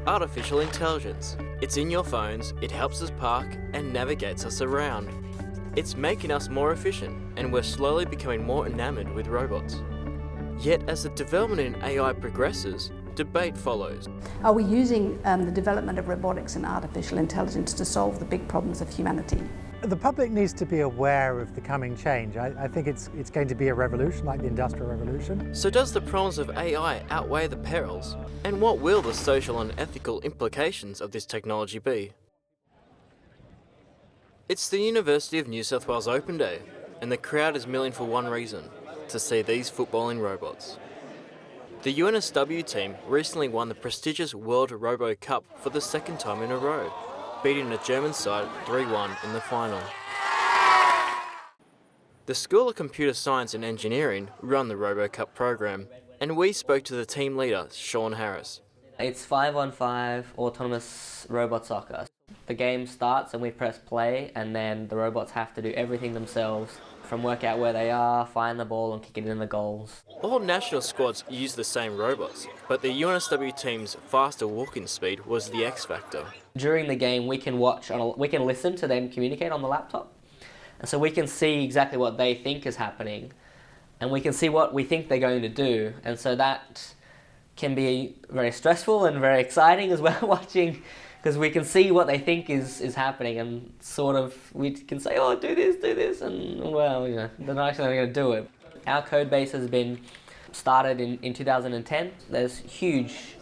Artificial intelligence. It's in your phones, it helps us park and navigates us around. It's making us more efficient, and we're slowly becoming more enamored with robots. Yet as the development in AI progresses, debate follows. Are we using the development of robotics and artificial intelligence to solve the big problems of humanity? The public needs to be aware of the coming change. I think it's going to be a revolution, like the Industrial Revolution. So does the problems of AI outweigh the perils? And what will the social and ethical implications of this technology be? It's the University of New South Wales Open Day, and the crowd is milling for one reason: to see these footballing robots. The UNSW team recently won the prestigious World Robo Cup for the second time in a row, beating a German side 3-1 in the final. The School of Computer Science and Engineering run the Robo Cup program, and we spoke to the team leader, Sean Harris. It's 5-on-5 autonomous robot soccer. The game starts and we press play, and then the robots have to do everything themselves, from work out where they are, find the ball and kick it in the goals. All national squads use the same robots, but the UNSW team's faster walking speed was the X factor. During the game we can listen to them communicate on the laptop, and so we can see exactly what they think is happening, and we can see what we think they're going to do, and so that can be very stressful and very exciting as well, watching, because we can see what they think is happening, and sort of we can say, oh, do this, and well, you know, they're not actually going to do it. Our code base has been started in 2010. There's huge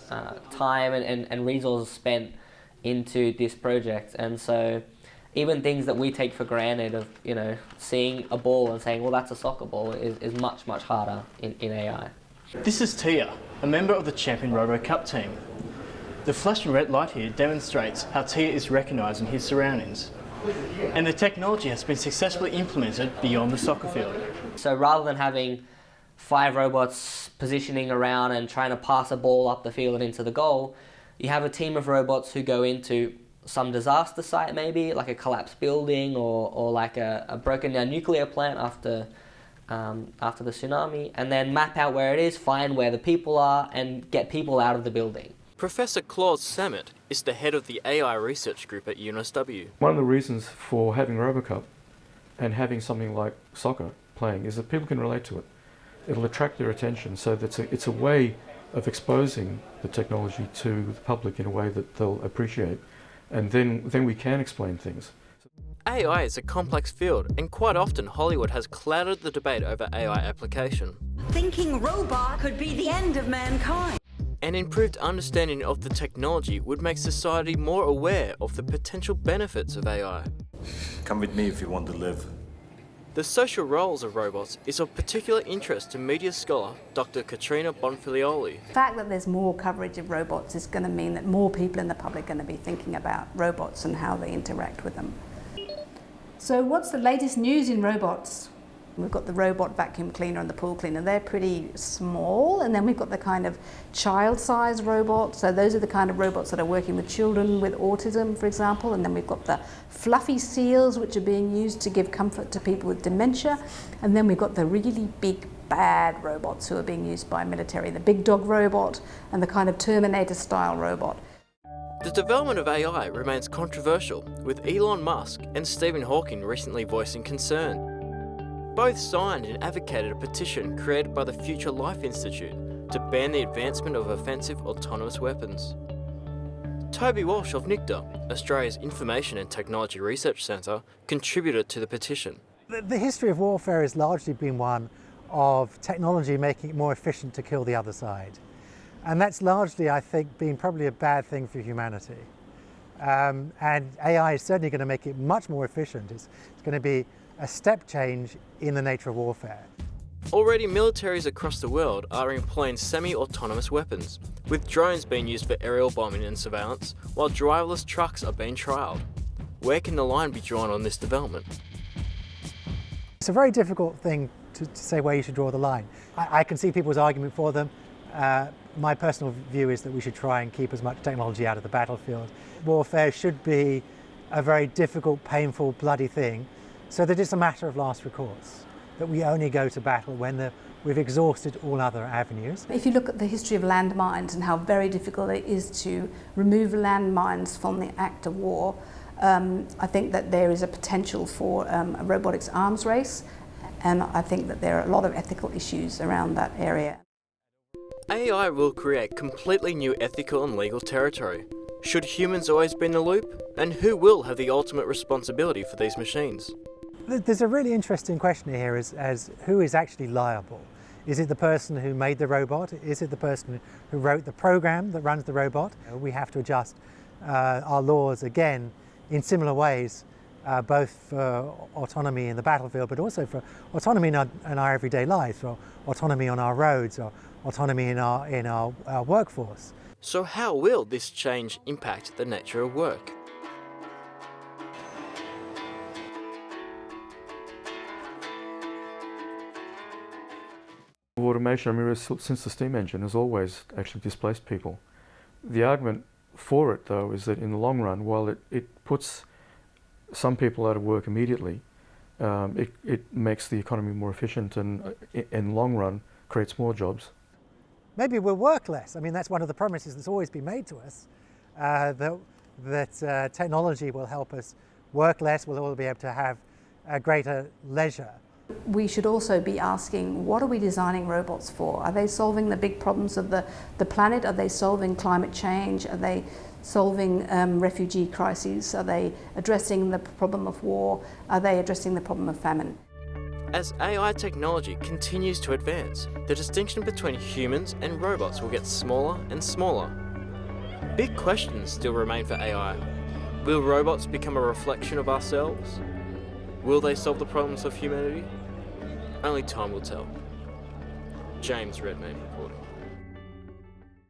time and resources spent into this project, and so even things that we take for granted of, you know, seeing a ball and saying, well, that's a soccer ball, is much harder in AI. This is Tia, a member of the Champion Robo Cup team. The flashing red light here demonstrates how Tia is recognising his surroundings. And the technology has been successfully implemented beyond the soccer field. So rather than having 5 robots positioning around and trying to pass a ball up the field and into the goal, you have a team of robots who go into some disaster site, maybe like a collapsed building or like a broken down nuclear plant after the tsunami, and then map out where it is, find where the people are, and get people out of the building. Professor Claude Samet is the head of the AI research group at UNSW. One of the reasons for having RoboCup and having something like soccer playing is that people can relate to it. It'll attract their attention, so that it's a way of exposing the technology to the public in a way that they'll appreciate, and then we can explain things. AI is a complex field, and quite often Hollywood has clouded the debate over AI application. Thinking robot could be the end of mankind. An improved understanding of the technology would make society more aware of the potential benefits of AI. Come with me if you want to live. The social roles of robots is of particular interest to media scholar Dr. Katrina Bonfilioli. The fact that there's more coverage of robots is going to mean that more people in the public are going to be thinking about robots and how they interact with them. So what's the latest news in robots? We've got the robot vacuum cleaner and the pool cleaner. They're pretty small, and then we've got the kind of child-sized robots. So those are the kind of robots that are working with children with autism, for example. And then we've got the fluffy seals, which are being used to give comfort to people with dementia. And then we've got the really big, bad robots who are being used by military, the big dog robot and the kind of Terminator-style robot. The development of AI remains controversial, with Elon Musk and Stephen Hawking recently voicing concern. Both signed and advocated a petition created by the Future Life Institute to ban the advancement of offensive autonomous weapons. Toby Walsh of NICTA, Australia's Information and Technology Research Centre, contributed to the petition. The history of warfare has largely been one of technology making it more efficient to kill the other side. And that's largely, I think, been probably a bad thing for humanity. And AI is certainly going to make it much more efficient. It's going to be a step change in the nature of warfare. Already militaries across the world are employing semi-autonomous weapons, with drones being used for aerial bombing and surveillance, while driverless trucks are being trialled. Where can the line be drawn on this development? It's a very difficult thing to say where you should draw the line. I can see people's argument for them. My personal view is that we should try and keep as much technology out of the battlefield. Warfare should be a very difficult, painful, bloody thing, so that it's a matter of last recourse, that we only go to battle when we've exhausted all other avenues. If you look at the history of landmines and how very difficult it is to remove landmines from the act of war, I think that there is a potential for a robotics arms race, and I think that there are a lot of ethical issues around that area. AI will create completely new ethical and legal territory. Should humans always be in the loop? And who will have the ultimate responsibility for these machines? There's a really interesting question here as who is actually liable? Is it the person who made the robot? Is it the person who wrote the program that runs the robot? We have to adjust our laws again in similar ways, both for autonomy in the battlefield, but also for autonomy in our everyday lives, or autonomy on our roads, or autonomy in our workforce. So how will this change impact the nature of work? Automation, I mean, since the steam engine has always actually displaced people. The argument for it, though, is that in the long run, while it puts some people out of work immediately, it makes the economy more efficient and, in the long run, creates more jobs. Maybe we'll work less. I mean, that's one of the promises that's always been made to us, that technology will help us work less, we'll all be able to have a greater leisure. We should also be asking, what are we designing robots for? Are they solving the big problems of the planet? Are they solving climate change? Are they solving refugee crises? Are they addressing the problem of war? Are they addressing the problem of famine? As AI technology continues to advance, the distinction between humans and robots will get smaller and smaller. Big questions still remain for AI. Will robots become a reflection of ourselves? Will they solve the problems of humanity? Only time will tell. James Redmayne.